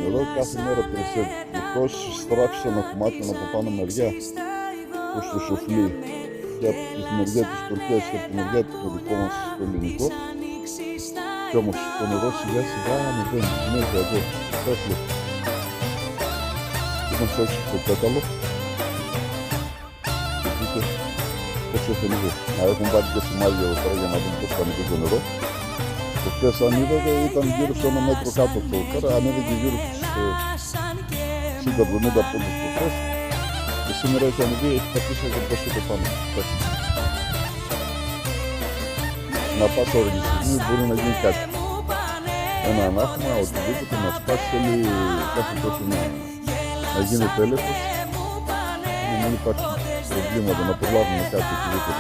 Εδώ κάθε μέρα τριφτός στράφησε ένα κομμάτι από πάνω μεριά προς το σοφλί και από τη μεριά της Τουρκίας και από τη μεριά του δικό μας στο ελληνικό. Κι όμως το νερό σιγά σιγά ανεβαίνει, συνέχεια εδώ, πέφτει. Έχουμε φτιάξει το πέταλο και δείτε πόσο έχει λίγο. Να έχουν πάρει και σημάδια εδώ πέρα για να δούμε πώς θα ανεβεί το νερό. Το χθες αν είδατε ήταν γύρω σε 1 μέτρο κάτω από το πέρα, ανέβηκε γύρω στους 60-70 πόντους το χθες και σήμερα έχει ανεβεί, έχει πατήσει ακριβώς το πάνω. Να πάσα οργιστική μπορεί να γίνει κάτι. Ένα ανάγχωμα, οτιδήποτε να σπάσει, θέλει κάθε τόσο να γίνει τέλεχος. Να μην υπάρχει προβλήματα, να προλάβουμε κάτι οτιδήποτε.